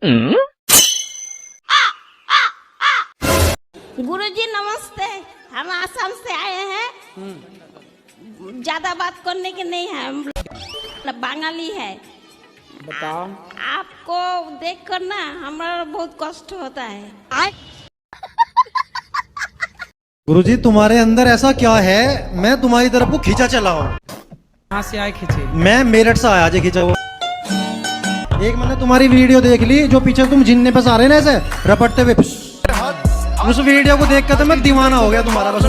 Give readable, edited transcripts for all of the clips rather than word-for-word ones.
गुरुजी नमस्ते, हम आसाम से आए हैं। ज्यादा बात करने के नहीं है, हम बंगाली है। बताओ। आपको देख कर ना हमारा बहुत कष्ट होता है। गुरुजी तुम्हारे अंदर ऐसा क्या है, मैं तुम्हारी तरफ को खींचा चला हूँ। कहाँ से आए खींचे? मैं मेरठ से आया जी खींचा हुआ। एक मैंने तुम्हारी वीडियो देख ली, जो पीछे तुम जिन्ने पे आ रहे ना ऐसे रपटते हुए, उस वीडियो को देख कर तो मैं दीवाना हो गया तुम्हारा बस।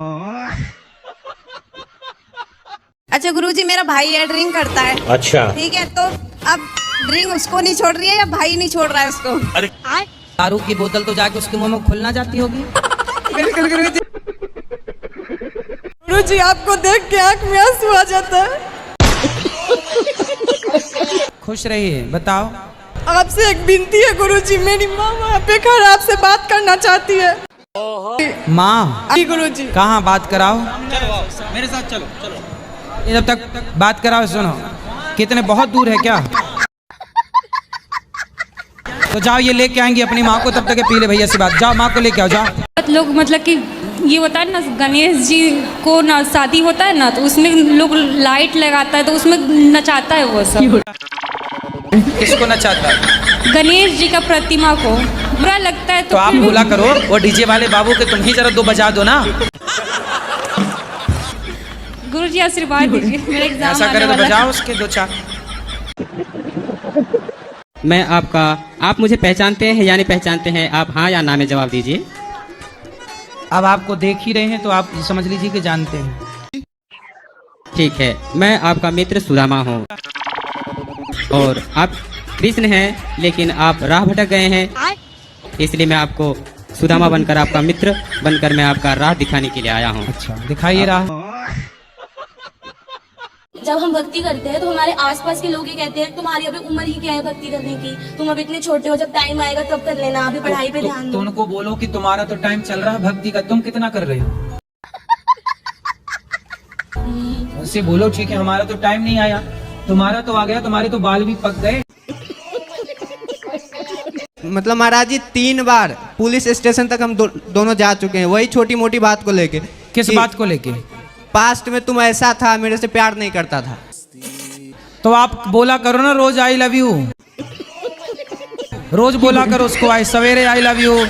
अच्छा गुरुजी, मेरा भाई है, ड्रिंक करता है। अच्छा ठीक है, तो अब ड्रिंक उसको नहीं छोड़ रही है या भाई नहीं छोड़ रहा है उसको? अरे दारू की बोतल तो जाके उसके मुंह में खुलना जाती होगी। बिल्कुल गुरुजी। गुरुजी आपको देख के आंख में आंसू आ जाता है। खुश रहिए। बताओ। आपसे एक विनती है गुरुजी, मेरी माँ वहाँ पे खड़ा आपसे बात करना चाहती है। माँ? गुरुजी कहाँ बात कराओ? मेरे साथ चलो। ये जब तक बात कराओ, सुनो, कितने बहुत दूर है क्या? तो जाओ, ये लेके आएंगे अपनी माँ को, तब तक पी ले भैया से बात। जाओ, माँ को लेके आओ, जाओ। लोग मतलब कि ये होता है ना, गणेश जी को ना शादी होता है ना, तो उसमें लोग लाइट लगाता है, तो उसमें नचाता है वो सब। किसको नचाता है? गणेश जी का प्रतिमा को बुरा लगता है। तो आप बोला करो वो डीजे वाले बाबू के, तुम ही जरा दो बजा दो ना। गुरुजी आशीर्वाद दीजिए, मेरा एग्जाम ऐसा करे तो बजाओ उसके दो चार। मैं आपका, आप मुझे पहचानते हैं या नहीं पहचानते हैं? आप हाँ या ना में जवाब दीजिए। अब आपको देख ही रहे हैं तो आप समझ लीजिए कि जानते हैं। ठीक है, मैं आपका मित्र सुदामा हूँ और आप कृष्ण हैं, लेकिन आप राह भटक गए हैं, इसलिए मैं आपको सुदामा बनकर, आपका मित्र बनकर मैं आपका राह दिखाने के लिए आया हूँ। अच्छा, दिखाइए राह। जब हम भक्ति करते हैं तो हमारे आसपास के लोग ये कहते हैं तुम्हारी अभी उम्र ही क्या है भक्ति करने की, तुम अभी इतने छोटे हो, जब टाइम आएगा तब कर लेना, अभी पढ़ाई पे ध्यान दो। तो उनको बोलो कि तुम्हारा तो टाइम चल रहा है भक्ति का, तुम कितना कर रहे हो? उनसे बोलो ठीक है, हमारा तो टाइम नहीं आया, तुम्हारा तो आ गया, तुम्हारे तो बाल भी पक गए। मतलब महाराज जी 3 बार पुलिस स्टेशन तक हम दोनों जा चुके हैं, वही छोटी मोटी बात को लेके। किस बात को लेके? पास्ट में तुम ऐसा था, मेरे से प्यार नहीं करता था। तो आप बोला करो ना रोज आई लव यू, रोज बोला करो उसको, आई सवेरे आई लव यू,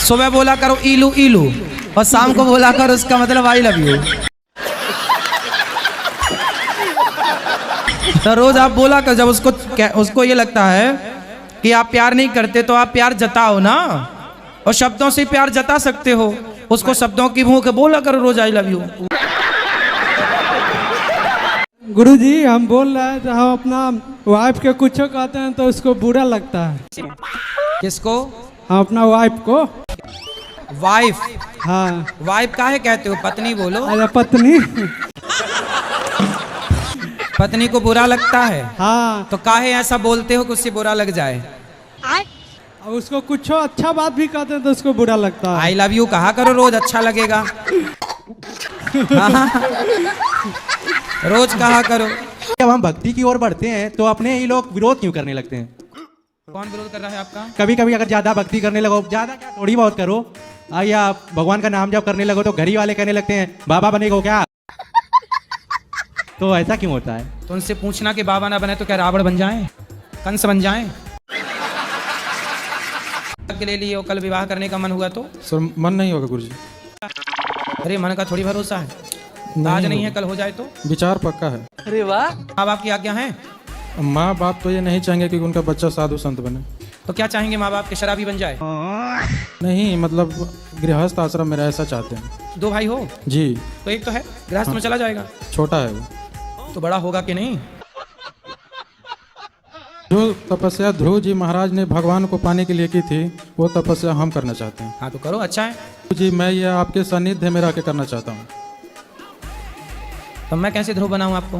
सुबह बोला करो इलू इलू, और शाम को बोला करो उसका मतलब आई लव यू। तो रोज आप बोला करो, जब उसको ये लगता है कि आप प्यार नहीं करते तो आप प्यार जताओ ना, और शब्दों से प्यार जता सकते हो, उसको शब्दों की मुंह के बोला करो रोज आई लव यू। गुरुजी हम बोल रहे हैं, तो हम अपना वाइफ के कुछ कहते हैं तो उसको बुरा लगता है। किसको? हम अपना वाइफ को। वाइफ? हाँ। वाइफ काहे कहते हो? पत्नी बोलो। अरे पत्नी। पत्नी को बुरा लगता है? हाँ। तो काहे ऐसा बोलते हो कि उससे बुरा लग जाए? उसको कुछ अच्छा बात भी कहते हैं तो उसको बुरा लगता है। आई लव यू कहा करो रोज, अच्छा लगेगा। रोज कहा करो। जब हम भक्ति की ओर बढ़ते हैं तो अपने ही लोग विरोध क्यों करने लगते हैं? कौन विरोध कर रहा है आपका? कभी कभी अगर ज्यादा भक्ति करने लगो, ज्यादा क्या थोड़ी बहुत करो, या भगवान का नाम जब करने लगो तो घर ही वाले कहने लगते हैं बाबा बनेगो क्या? तो ऐसा क्यों होता है? तो उनसे पूछना कि बाबा ना बने तो क्या रावण बन जाएं, कंस बन जाएं? ले लिए कल विवाह करने का मन हुआ तो? सर मन नहीं होगा गुरुजी। अरे मन का थोड़ी भरोसा है, आज नहीं है कल हो जाए तो? विचार पक्का है। अरे वाह। माँ बाप की आज्ञा है? माँ बाप तो ये नहीं चाहेंगे कि उनका बच्चा साधु संत बने। तो क्या चाहेंगे माँ बाप के? शराबी बन जाए? नहीं, मतलब गृहस्थ आश्रम में ऐसा चाहते हैं। 2 भाई हो? जी। तो एक तो है गृहस्थ में चला जाएगा। छोटा है वो। तो बड़ा होगा कि नहीं? जो तपस्या ध्रुव जी महाराज ने भगवान को पाने के लिए की थी, वो तपस्या हम करना चाहते हैं। हाँ तो करो, अच्छा है जी। मैं ये आपके सानिध्य में रह के करना चाहता हूँ। तो मैं कैसे ध्रुव बनाऊँ आपको?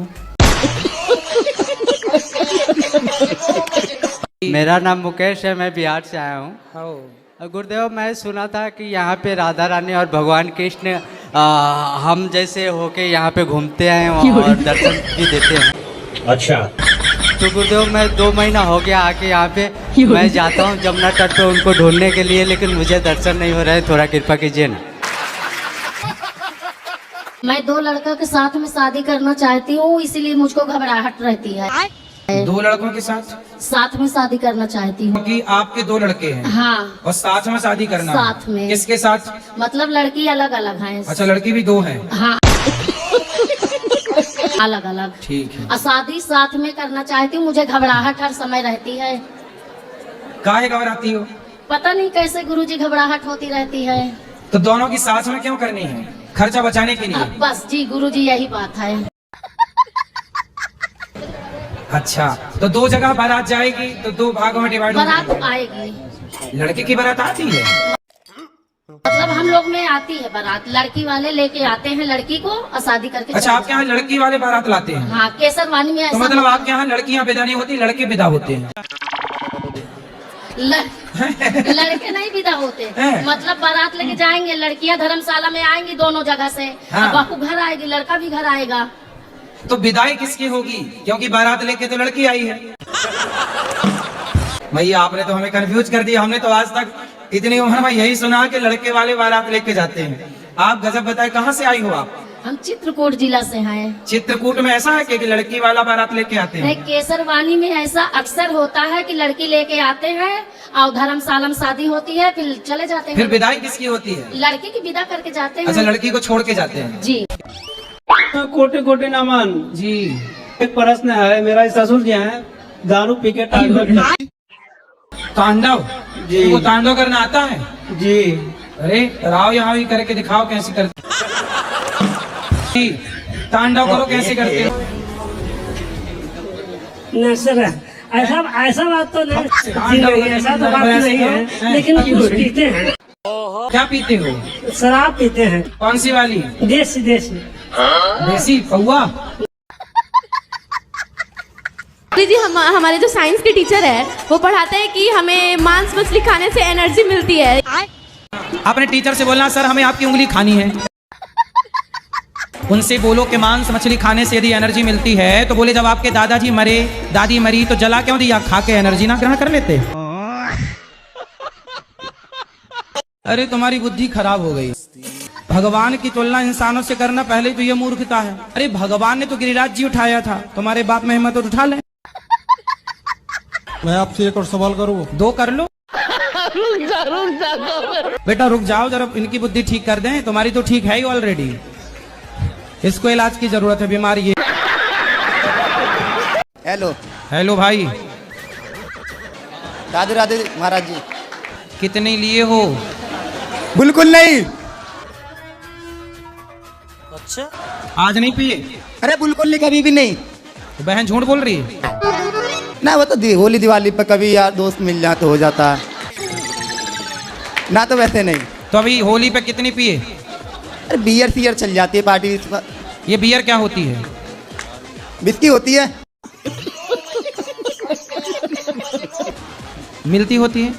मेरा नाम मुकेश है, मैं बिहार से आया हूँ। गुरुदेव, मैं सुना था कि यहाँ पे राधा रानी और भगवान कृष्ण हम जैसे होके यहाँ पे घूमते हैं और दर्शन भी देते हैं। अच्छा। तो गुरुदेव मैं 2 महीना हो गया आके यहाँ पे, मैं जाता हूँ जमुना तट पे उनको ढूंढने के लिए, लेकिन मुझे दर्शन नहीं हो रहा है, थोड़ा कृपा कीजिए ना। मैं 2 लड़कों के साथ में शादी करना चाहती हूँ, इसीलिए मुझको घबराहट रहती है। 2 लड़कों के साथ में शादी करना चाहती हूँ। कि आपके 2 लड़के हैं? हाँ। और साथ में शादी करना है? साथ में। किसके साथ? मतलब लड़की अलग अलग है। अच्छा, लड़की भी 2 हैं? हाँ। अलग अलग। ठीक है। और शादी साथ में करना चाहती हूँ, मुझे घबराहट हर समय रहती है। काहे घबराती हो? पता नहीं कैसे गुरुजी घबराहट होती रहती है। तो दोनों की साथ में क्यों करनी है? खर्चा बचाने के लिए? बस जी गुरुजी, यही बात है। अच्छा, तो 2 जगह बारात जाएगी तो 2 भागों में डिवाइड बारात आएगी। लड़के की बारात आती है? मतलब हम लोग में आती है बारात, लड़की वाले लेके आते हैं लड़की को और शादी करके। अच्छा, आपके यहाँ लड़की वाले बारात लाते हैं? हाँ, केसरवानी में तो मतलब आपके यहाँ लड़कियाँ विदा नहीं होती, लड़के विदा होते हैं? लड़के नहीं विदा होते, मतलब बारात लेके जाएंगे, लड़कियां धर्मशाला में आएंगी दोनों जगह से। हाँ। बापू घर आएगी, लड़का भी घर आएगा। तो विदाई किसकी होगी? क्योंकि बारात लेके तो लड़की आई है। भैया आपने तो हमें कंफ्यूज कर दिया, हमने तो आज तक इतनी उम्र में यही सुना कि लड़के वाले बारात लेके जाते हैं। आप गजब बताए, कहाँ से आई हो आप? हम चित्रकूट जिला से हैं। चित्रकूट में ऐसा है कि लड़की वाला बारात लेके आते हैं? केसरवानी में ऐसा अक्सर होता है कि लड़की लेके आते हैं और धर्मशाला में शादी होती है, फिर चले जाते हैं। फिर विदाई किसकी होती है? लड़की की विदा करके जाते हैं। अच्छा, लड़की को छोड़ के जाते हैं? जी। कोटे कोटे नामान जी। एक प्रश्न है, मेरा ससुर जी हैं, दारू पी के तांडव जी, वो तांडव करना आता है जी? अरे राव यहाँ भी करके दिखाओ कैसे करते। तांडव करो, कैसे करते हो? नहीं सर, ऐसा बात तो नहीं, ऐसा तो बात नहीं है, लेकिन पीते हैं। क्या पीते हो? शराब पीते हैं। कौन सी वाली? देसी देसी देसी पौवा। जी हमारे जो साइंस के टीचर है वो पढ़ाते हैं कि हमें मांस मछली खाने से एनर्जी मिलती है। आपने टीचर से बोलना सर हमें आपकी उंगली खानी है। उनसे बोलो कि मांस मछली खाने से यदि एनर्जी मिलती है तो बोले जब आपके दादाजी मरे, दादी मरी तो जला क्यों दिया? खा के एनर्जी ना ग्रहण कर लेते। अरे तुम्हारी बुद्धि खराब हो गई। भगवान की तुलना इंसानों से करना पहले तो ये मूर्खता है। अरे भगवान ने तो गिरिराज जी उठाया था, तुम्हारे बाप में हिम्मत तो उठा ले। मैं आपसे एक और सवाल करूँ? 2 कर लो। बेटा रुक जाओ जरा, इनकी बुद्धि ठीक कर दें। तुम्हारी तो ठीक है ही ऑलरेडी, इसको इलाज की जरूरत है, बीमारी है। हेलो हेलो भाई। राधे राधे महाराज जी। कितने लिए हो? बिल्कुल नहीं। अच्छा, आज नहीं पिए? अरे बिल्कुल नहीं, कभी भी नहीं। तो बहन झूठ बोल रही है ना, वो तो होली दिवाली पर कभी यार दोस्त मिल जाए तो हो जाता है ना, तो वैसे नहीं। तो अभी होली पे कितनी पिए? अरे बियर सियर चल जाती है पार्टी। ये बियर क्या होती है? बिस्की होती है। मिलती होती है?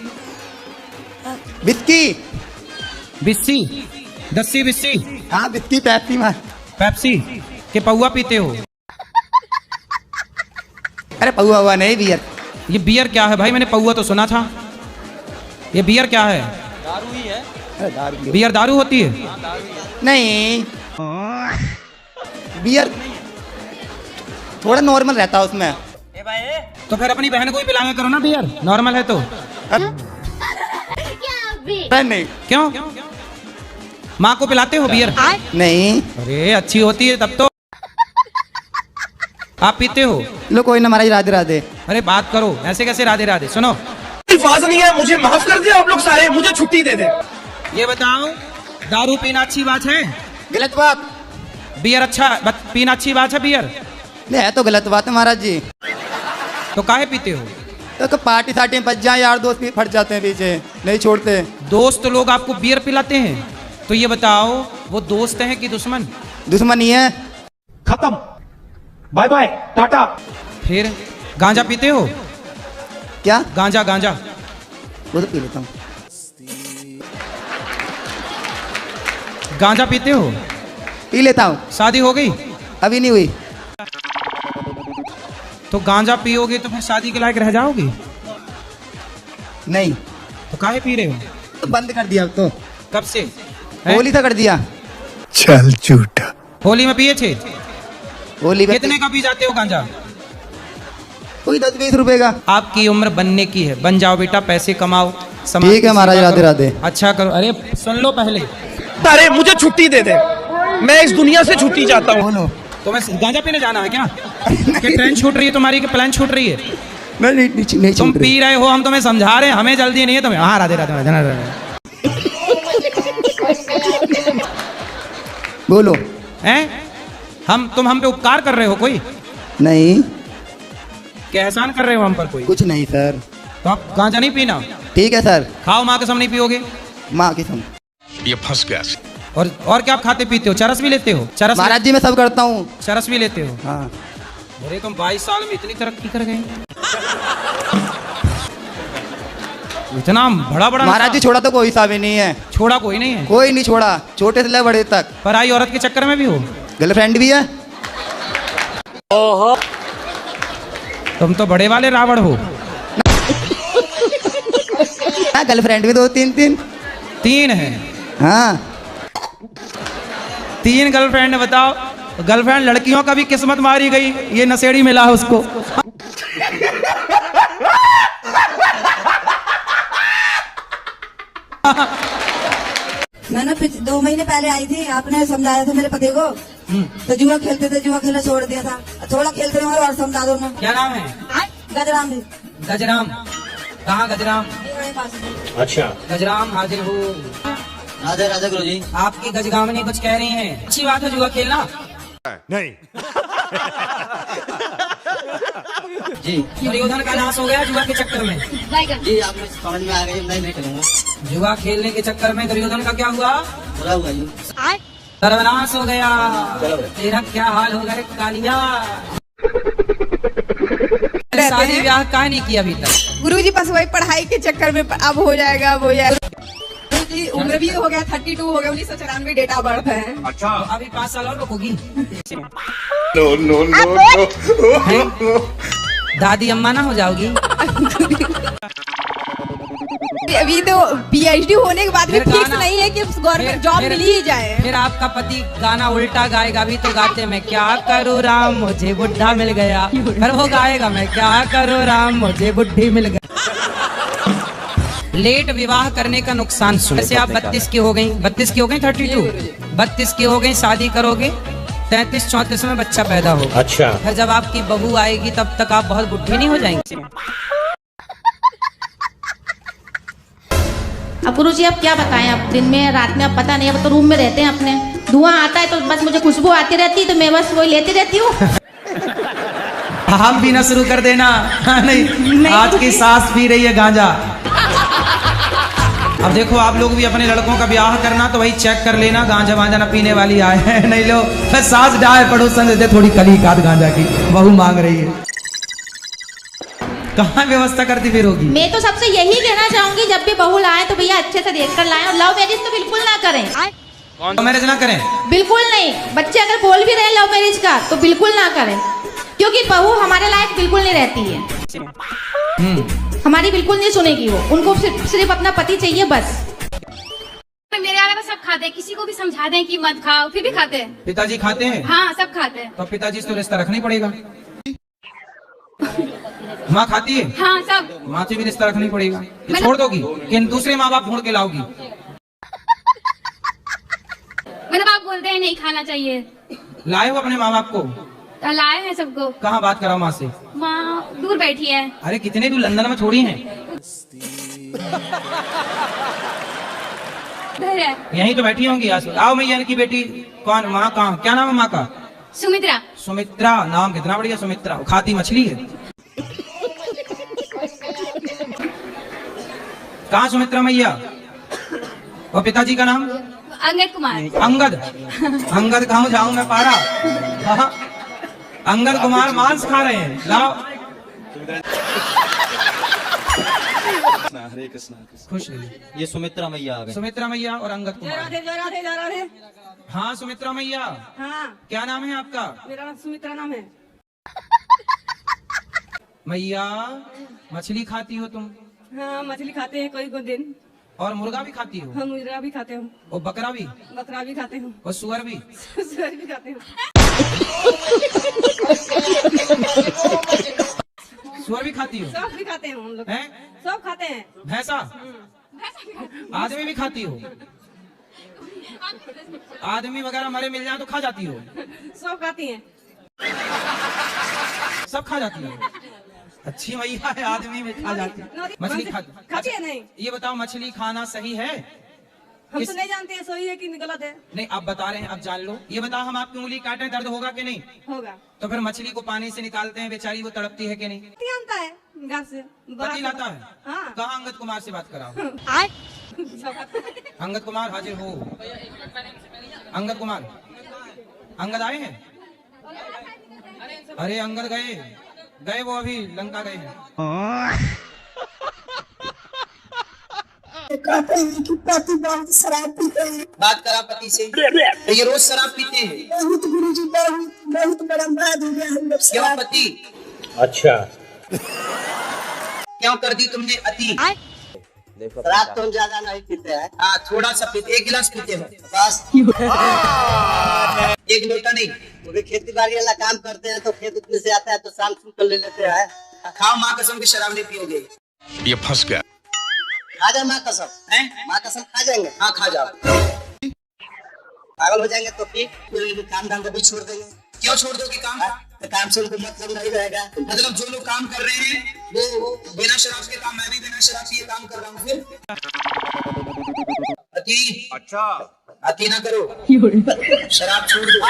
बिस्की बिस्सी, दस्सी बिस्सी। हाँ बिस्की, पेप्सी में। पेप्सी के पौवा पीते हो? अरे पौवा हुआ नहीं, बियर। ये बियर क्या है भाई? मैंने पौवा तो सुना था। ये बियर क्या है? दारू ही है। अरे दारू। बियर दारू होती है? नहीं, बियर थोड़ा नॉर्मल रहता है उसमें। तो फिर अपनी बहन को ही पिलाया करो ना बियर, नॉर्मल है तो। नहीं। क्यों? माँ को पिलाते हो बियर? नहीं। अरे अच्छी होती है तब तो। आप पीते हो? लो कोई ना महाराज, राधे राधे। अरे बात करो, ऐसे कैसे राधे राधे? सुनो, अल्फाज नहीं है, मुझे माफ कर दे आप लोग सारे, मुझे छुट्टी दे दे। ये बताओ, दारू पीना अच्छी बात है? गलत बात। बियर अच्छा पीना अच्छी बात है? बियर नहीं है तो गलत बात है महाराज जी। तो काहे पीते हो? तो पार्टी सार्टी में बच जाए, यार दोस्त भी फट जाते हैं पीछे, नहीं छोड़ते। दोस्त लोग आपको बियर पिलाते हैं, तो ये बताओ वो दोस्त हैं कि दुश्मन? दुश्मन ही है। खत्म, बाय बाय, टाटा। फिर गांजा पीते हो? क्या? गांजा गांजा वो तो पी लेता हूँ। गांजा पीते हो? पी लेता हूँ। शादी हो गई? अभी नहीं हुई। तो गांजा पियोगे तो फिर शादी के लायक रह जाओगे? नहीं। तो काहे पी रहे हो? तो बंद कर दिया अब तो। कब से? होली तक कर दिया। चल झूठा। होली में पिए थे? होली में कितने का पी जाते हो गांजा? कोई 10-20 रुपए का। आपकी उम्र बनने की है, बन जाओ बेटा, पैसे कमाओ। ठीक है महाराज, राधे राधे। अच्छा करो। अरे सुन लो पहले। अरे मुझे छुट्टी दे दे, मैं इस दुनिया से छुट्टी चाहता हूँ। तो मैं गांजा पीने जाना है क्या? कि ट्रेन छूट रही है तुम्हारी, कि प्लान छूट रही है? नहीं तुम पी रहे हो, हम तुम्हें समझा रहे हैं, हमें जल्दी नहीं है तुम्हें। हाँ राधे राधे राधे। बोलो। हैं? तुम हम पे उपकार कर रहे हो कोई? नहीं। क्या एहसान कर रहे हो हम पर कोई? कुछ नहीं सर। तो आप गांजा नहीं पीना। ठीक है सर। खाओ, माँ कसम नहीं पियोगे? माँ कसम। ये फंस गया। और क्या आप खाते पीते हो? चरस भी लेते हो? चरस महाराज जी मैं सब करता हूँ। चरस भी लेते हो? हाँ। अरे तुम 22 साल में इतनी तरक्की कर गए, इतना बड़ा महाराज जी छोड़ा तो कोई सा भी नहीं है। छोड़ा कोई नहीं है? कोई नहीं छोड़ा, छोटे से ले बड़े तक। पराई औरत के चक्कर में भी हो? गर्लफ्रेंड भी है। ओहो, तुम तो बड़े वाले रावण हो। गर्लफ्रेंड भी 2-3 तीन है? हाँ। 3 गर्लफ्रेंड। बताओ, गर्लफ्रेंड लड़कियों का भी किस्मत मारी गई, ये नशेड़ी मिला है उसको। मैं ना 2 महीने पहले आई थी, आपने समझाया था मेरे पति को, तो जुआ खेलते थे, जुआ खेलना छोड़ दिया था। थोड़ा खेलते रहो और समझा दो ना। क्या नाम है? गजराम भी। गजराम? कहाँ गजराम? अच्छा। गजराम हाजिर हो। राधे राधे गुरु जी। आपकी गजगामनी कुछ कह रही है, अच्छी बात है जुआ खेलना? नहीं। जी। दुर्योधन का नाश हो गया जुआ के चक्कर में। जी आपने समझ में आ गई, मैं नहीं करूँगा। जुआ खेलने के चक्कर में दुर्योधन का क्या हुआ? बुरा हुआ जी। सर्वनाश हो गया। तेरा क्या हाल होगा रे कालिया? शादी ब्याह काहे नहीं किया अभी तक? गुरुजी बस वही पढ़ाई के चक्कर में अब हो जाएगा, अब हो जाएगा। गुरुजी उम्र भी हो गया, 32 हो गया, 1994 डेट ऑफ बर्थ है। अच्छा, अभी 5 साल और रुकोगी? No no no. दादी अम्मा ना हो जाओगी? अभी तो PhD होने के बाद भी फिक्स नहीं है कि गवर्नमेंट जॉब मिल ही जाए। फिर आपका पति गाना उल्टा गाएगा भी तो गाते, मैं क्या करूँ राम मुझे बुढ़ा मिल गया। फिर वो गाएगा, मैं क्या करूँ राम मुझे बुढ़ी मिल गया। लेट विवाह करने का नुकसान सुनो। जैसे आप 32 की हो गई, 32 की हो गई, 32, 32 की हो गई, शादी करोगे, 33-34 में बच्चा पैदा होगा। अच्छा। फिर जब आपकी बहू आएगी तब तक आप बहुत बुढ़ी नहीं हो जाएंगे? अब गुरुजी आप क्या बताएं, अब दिन में रात में अब पता नहीं, अब तो रूम में रहते हैं अपने, धुआं आता है तो बस मुझे खुशबू आती रहती है, तो मैं बस वही लेती रहती हूँ। हम पीना शुरू कर देना। नहीं, आज की सास पी रही है गांजा। अब देखो आप लोग भी अपने लड़कों का ब्याह करना तो वही चेक कर लेना, गांजा वांजा ना पीने वाली आए हैं। नहीं लो सास डाय पड़ोसन देते थोड़ी कली काट गांजा की, बहू मांग रही है, कहाँ व्यवस्था करती फिर होगी? मैं तो सबसे यही कहना चाहूंगी, जब भी बहू लाए तो भैया अच्छे से देख कर लाएं, और लव मैरिज तो बिल्कुल ना करें। लव मैरिज ना करें? बिल्कुल नहीं। बच्चे अगर बोल भी रहे लव मैरिज का तो बिल्कुल ना करें, क्योंकि बहू हमारे लायक बिल्कुल नहीं रहती है। हमारी बिल्कुल नहीं सुनेगी वो, उनको सिर्फ अपना पति चाहिए बस। मेरे अलावा सब खाते हैं, किसी को भी समझा दें कि मत खाओ, फिर भी खाते हैं। पिताजी खाते हैं? हाँ सब खाते हैं। तो पिताजी से तो रिश्ता रखना ही पड़ेगा। माँ खाती है? हाँ सब। माँ से भी रिश्ता रखना ही पड़ेगा। ये छोड़ दोगी कि दूसरे माँ बाप ढूंढ के लाओगी? मेरे बाप बोलते हैं नहीं खाना चाहिए। लाए हो अपने माँ बाप को? लाए हैं सबको। कहाँ बात कराओ माँ से? माँ दूर बैठी है। अरे कितने दूर, लंदन में थोड़ी हैं। यहीं तो बैठी होंगी। आओ मैया की बेटी। कौन माँ? कहाँ? क्या नाम है माँ का? सुमित्रा। सुमित्रा नाम कितना बढ़िया, सुमित्रा। खाती मछली है। कहाँ सुमित्रा मैया? और पिताजी का नाम? अंगद कुमार। अंगद? अंगद कहाँ जाऊं मैं पारा? अंगद कुमार मांस खा रहे हैं। लाओ। हरे कृष्ण। खुश रहिए। ये सुमित्रा मैया आ गई। सुमित्रा मैया और अंगद कुमार। हाँ सुमित्रा मैया। हाँ। क्या नाम है आपका? मेरा नाम सुमित्रा नाम है। मैया मछली खाती हो तुम? हाँ मछली खाते हैं कोई दिन। और मुर्गा भी खाती हो? हाँ मुर्गा भी खाते हूँ। और बकरा भी? बकरा भी खाते हूँ। और सुअर भी? सुअर भी खाते हूँ। सुअर भी खाती हो? सब भी खाते हैं हम लोग। हैं? सब खाते हैं। भैंसा? आदमी भी खाती हो? आदमी वगैरह मरे मिल जाए तो खा जाती हो? सब खाती हैं। सब खा जाती हो? अच्छी मैया है, आदमी में खा जाती है। मछली खाती है नहीं? ये बताओ मछली खाना सही है? हम तो नहीं जानते हैं सही है कि गलत है। नहीं आप बता रहे हैं, अब जान लो। ये बताओ हम आपकी उंगली काटें दर्द होगा कि नहीं? होगा। तो फिर मछली को पानी से निकालते हैं, बेचारी वो तड़पती है कि नहीं? आता है घर से। पति लाता है? हाँ। कहाँ अंगद कुमार से बात कराओ। अंगद कुमार हाजिर हो। अंगद कुमार, अंगद आए हैं? अरे अंगद गए वो अभी लंका गए हैं। कहते हैं कि पति बहुत शराब पीते हैं। बात करा पति से, तो ये रोज शराब पीते हैं? बहुत गुरुजी बहुत बड़ा बात हो गया हम लोग। क्यों पति? अच्छा क्यों कर दी तुमने अति? शराब तो हम ज्यादा नहीं पीते हैं। हाँ थोड़ा सा पीते, 1 गिलास पीते हो बस। 1 लोटा नहीं। क्योंकि खेती बाड़ी वाला काम करते हैं तो खेत उतने से आता है तो शाम सुन कर ले लेते हैं। खाओ माँ कसम की शराब नहीं पियोगे। ये फंस गया। खा जाए माँ कसम है? माँ कसम खा जाएंगे। हाँ खा जाओ। पागल हो जाएंगे तो फिर काम धाम भी छोड़ देंगे। क्यों छोड़ दोगे काम? तो काम से उनको मतलब नहीं रहेगा। मतलब जो लोग काम कर रहे हैं वो बिना शराब के काम, मैं भी बिना शराब पिए काम कर रहा हूँ। फिर अति अच्छा अति ना करो, शराब छोड़ दो।